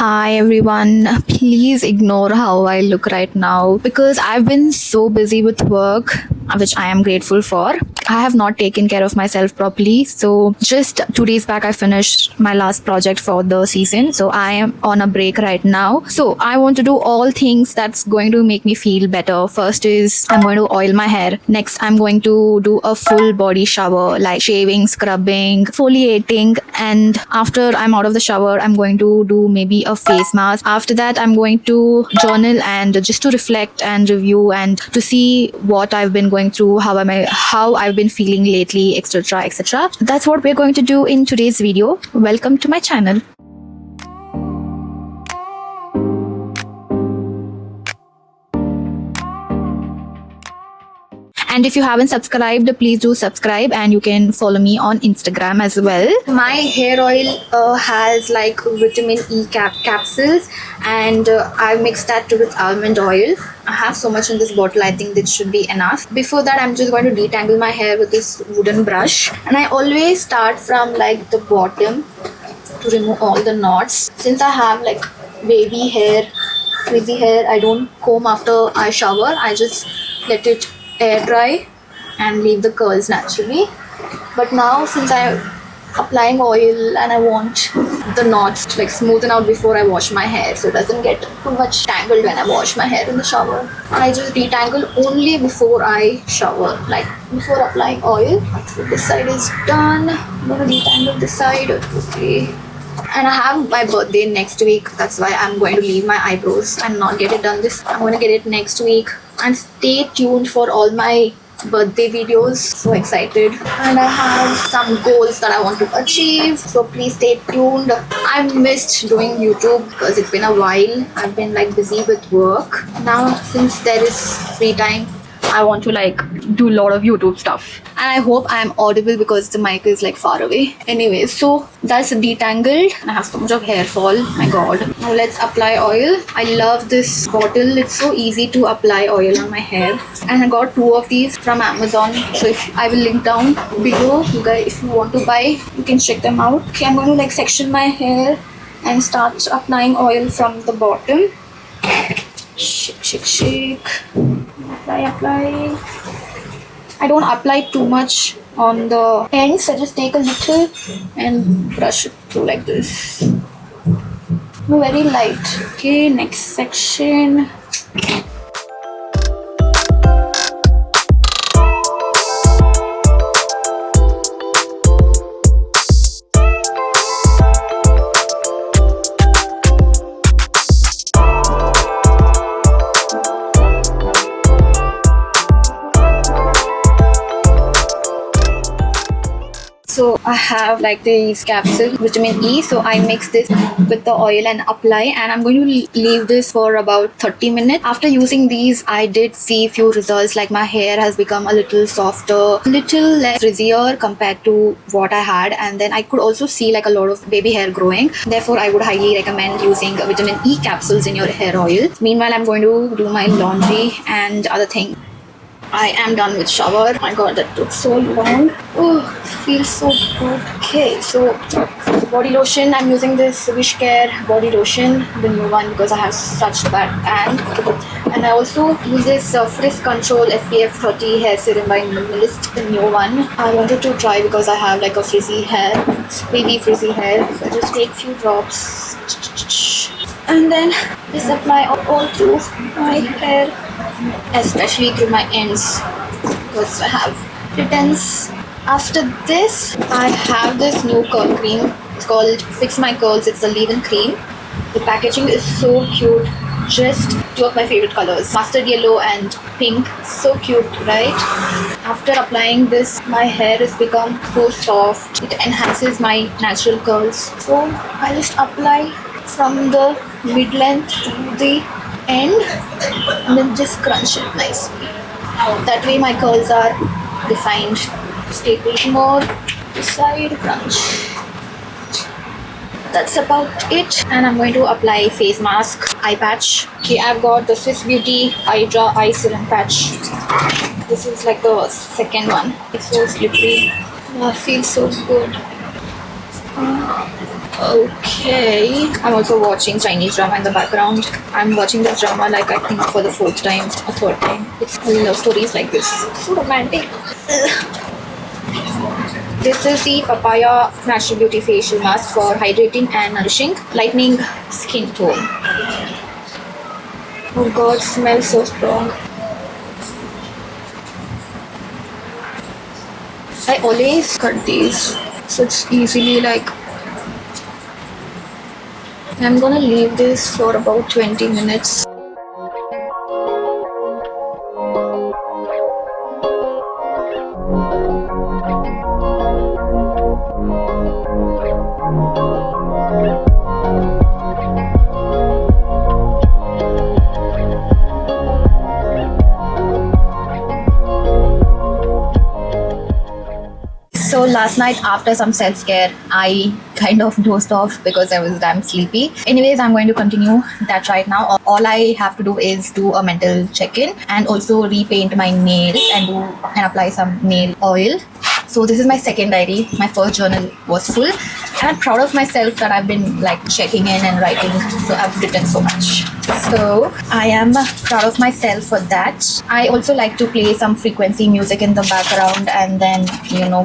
Hi everyone, please ignore how I look right now because I've been so busy with work, which I am grateful for. I have not taken care of myself properly. So, just 2 days back, I finished my last project for the season. So, I am on a break right now. So, I want to do all things that's going to make me feel better. First is I'm going to oil my hair. Next, I'm going to do a full body shower like shaving, scrubbing, exfoliating. And after I'm out of the shower, I'm going to do maybe a face mask. After that, I'm going to journal and just to reflect and review and to see what I've been going through, how I've been feeling lately, etc. etc. That's what we're going to do in today's video. Welcome to my channel. And if you haven't subscribed, please do subscribe, and you can follow me on Instagram as well. My hair oil has like vitamin E capsules, and I mixed that with almond oil. I have so much in this bottle, I think this should be enough. Before that, I'm just going to detangle my hair with this wooden brush. And I always start from like the bottom to remove all the knots. Since I have like wavy hair, frizzy hair, I don't comb after I shower. I just let it air dry and leave the curls naturally. But now since I'm applying oil and I want the knots to like smoothen out before I wash my hair so it doesn't get too much tangled when I wash my hair in the shower, I just detangle only before I shower, like before applying oil. So this side is done. I'm gonna detangle this side. Okay. And I have my birthday next week. That's why I'm going to leave my eyebrows and not get it done I'm going to get it next week. And stay tuned for all my birthday videos. So excited. And I have some goals that I want to achieve. So please stay tuned. I missed doing YouTube because it's been a while. I've been like busy with work. Now since there is free time, I want to like do a lot of YouTube stuff. And I hope I'm audible because the mic is like far away. Anyway, so that's detangled. I have so much of hair fall. My god. Now let's apply oil. I love this bottle. It's so easy to apply oil on my hair. And I got 2 of these from Amazon. So if I will link down below. You guys, if you want to buy, you can check them out. Okay, I'm going to like section my hair and start applying oil from the bottom. Shake. Apply. I don't apply too much on the ends. I just take a little and brush it through like this. Very light. Okay, next section. So I have like these capsules, vitamin E. So I mix this with the oil and apply, and I'm going to leave this for about 30 minutes. After using these, I did see few results, like my hair has become a little softer, little less frizzier compared to what I had, and then I could also see like a lot of baby hair growing. Therefore, I would highly recommend using vitamin E capsules in your hair oil. Meanwhile, I'm going to do my laundry and other things. I am done with shower. Oh my god, that took so long. Oh, feels so good. Okay, so body lotion. I'm using this Wishcare body lotion, the new one, because I have such bad tan. And I also use this Frizz Control SPF 30 hair serum by Minimalist, the new one. I wanted to try because I have like a frizzy hair, baby frizzy hair. So I just take few drops and then just apply all through my hair, especially through my ends because I have returns. After this, I have this new curl cream. It's called Fix My Curls. It's a leave-in cream. The packaging is so cute. Just 2 of my favorite colors, mustard yellow and pink. So cute, right? After applying this, my hair has become so soft. It enhances my natural curls. So I just apply from the mid-length to the end and then just crunch it nicely. That way my curls are defined. Staple more this side, crunch. That's about it. And I'm going to apply face mask, eye patch. Okay, I've got the Swiss Beauty Hydra Eye Serum Patch. This is like the second one. It's so slippery. Feels so good. Okay. I'm also watching Chinese drama in the background. I'm watching this drama like I think for the fourth time or third time. It's love stories like this. So romantic. This is the Papaya Natural Beauty Facial Mask for hydrating and nourishing, lightening skin tone. Oh god, smells so strong. I always cut these, so it's easily like. I'm gonna leave this for about 20 minutes. So last night after some self-care, I kind of dozed off because I was damn sleepy. Anyways, I'm going to continue that right now. All I have to do is do a mental check-in and also repaint my nails and apply some nail oil. So this is my second diary. My first journal was full, and I'm proud of myself that I've been like checking in and writing. So I've written so much. So I am proud of myself for that. I also like to play some frequency music in the background and then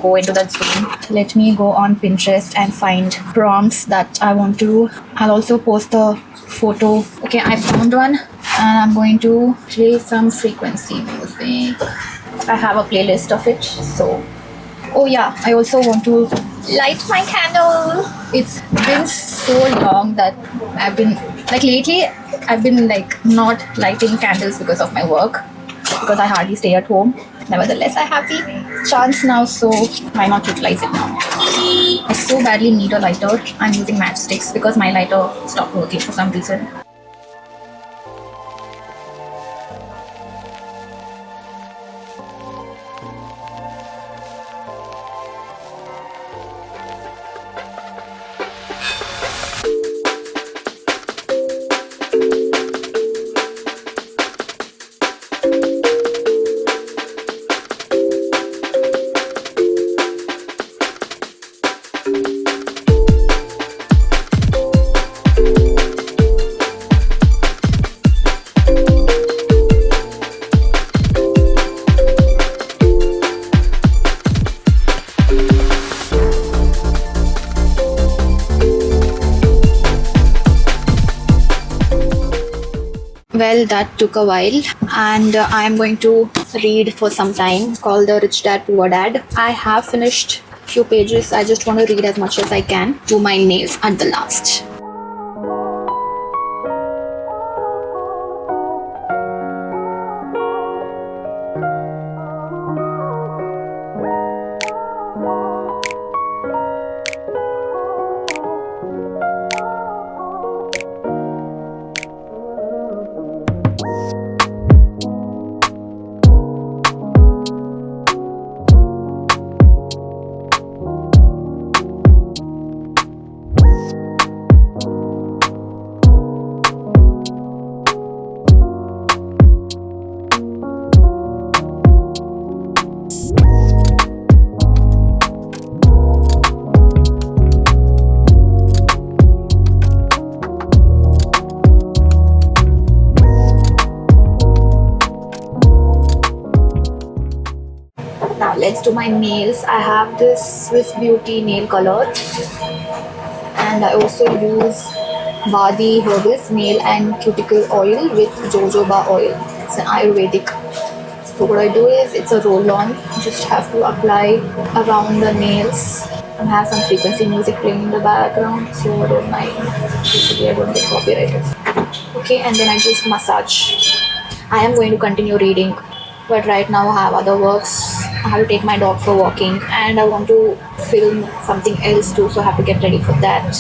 go into that zone. Let me go on Pinterest and find prompts that I want to. I'll also post a photo. Okay, I found one and I'm going to play some frequency music. I have a playlist of it. So oh yeah, I also want to light my candle. It's been so long that I've been lately I've been not lighting candles because of my work, because I hardly stay at home. Nevertheless, I have the chance now, so why not utilize it now? I so badly need a lighter. I'm using matchsticks because my lighter stopped working for some reason. Well, that took a while, and I'm going to read for some time. It's called The Rich Dad Poor Dad. I have finished few pages. I just want to read as much as I can. Do my nails at the last. Now let's do my nails. I have this Swiss Beauty nail color, and I also use Badi Herbis nail and cuticle oil with jojoba oil. It's an Ayurvedic. So what I do is, it's a roll-on. You just have to apply around the nails. I have some frequency music playing in the background, so I don't mind. Basically, I don't get copyrighted. Okay, and then I just massage. I am going to continue reading, but right now I have other works. I have to take my dog for walking, and I want to film something else too, so I have to get ready for that.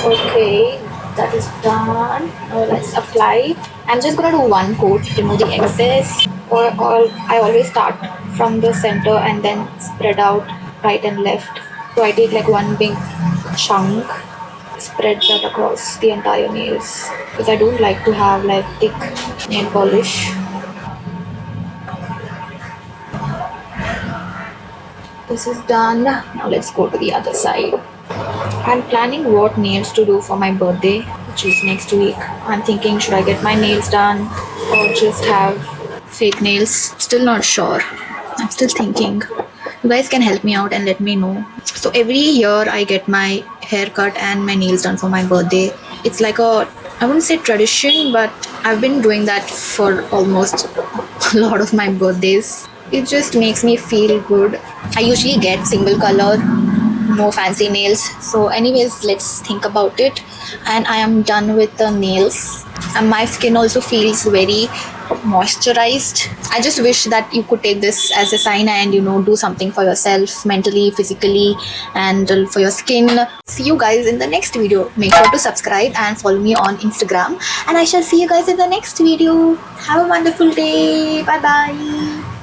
Okay, that is done. Now let's apply. I'm just gonna do one coat, remove the excess, or I always start from the center and then spread out right and left. So I take like one big chunk, spread that across the entire nails, because I don't like to have like thick nail polish. This is done. Now let's go to the other side. I'm planning what nails to do for my birthday, which is next week. I'm thinking, should I get my nails done or just have fake nails? Still not sure. I'm still thinking. You guys can help me out and let me know. So every year I get my haircut and my nails done for my birthday. It's like I wouldn't say tradition, but I've been doing that for almost a lot of my birthdays. It just makes me feel good. I usually get single color, no fancy nails. So anyways, let's think about it. And I am done with the nails, and my skin also feels very moisturized. I just wish that you could take this as a sign and do something for yourself, mentally, physically, and for your skin. See you guys in the next video. Make sure to subscribe and follow me on Instagram, and I shall see you guys in the next video. Have a wonderful day. Bye bye.